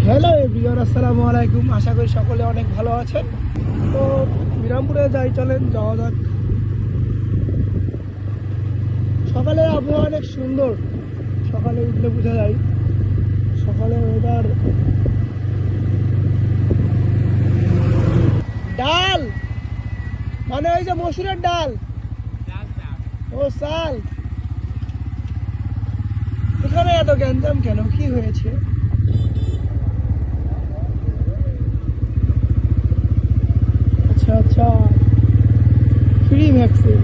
Hello everyone, আসসালামু আলাইকুম। আশা করি সকলে অনেক ভালো আছেন। তো বিরামপুরে যাই, চলেন যাওয়া যাক। সকালের আবহাওয়া অনেক সুন্দর, সকালে উঠলে বোঝা যায়। সকালে ওয়েদার ডাল মানে ওই যে মসুরের ডাল, ও চাল। এখানে এত গ্যাঞ্জাম কেন, কি হয়েছে? আচ্ছা আচ্ছা, ফ্রি ভ্যাকসিন।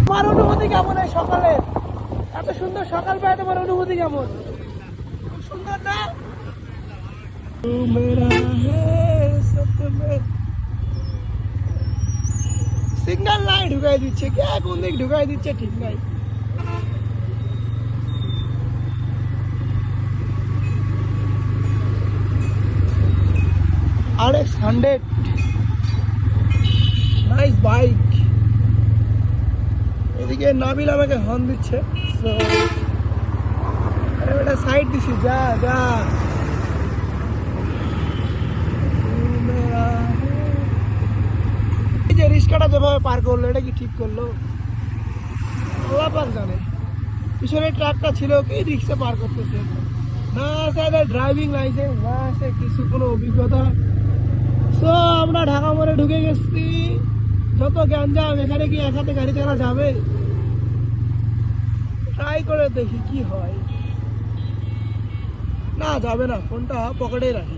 তোমার অনুভূতি কেমন এই সকালে? এত সুন্দর সকাল পায়, তোমার অনুভূতি কেমন? খুব সুন্দর না? তু মেরা হ্যায় সত্যমে। সিগন্যাল নাই ঢুকাই দিচ্ছে, কে কোন দিক ঢুকাই দিচ্ছে ঠিক নাই। RX 100 nice bike. এদিকে নাবিল আমাকে হর্ন দিচ্ছে, সো এটা সাইড দিছি, যা যা। এই যে রিস্কাটা যেভাবে পার করলো, এটা কি ঠিক করলো? আল্লাহ পাক জানে। পিছনে ট্রাকটা ছিল, কি রিক্সা পার করতেছে? না আছে ড্রাইভিং লাইসেন্স, না আছে কিছু কোনো অভিজ্ঞতা। তো আমরা ঢাকা মোড়ে ঢুকে গেছি। যত গ্যাঞ্জাম, এখানে কি এক হাতে গাড়ি চালা যাবে? ট্রাই করে দেখি কি হয়। না যাবে না, ফোনটা পকেটেই রাখি।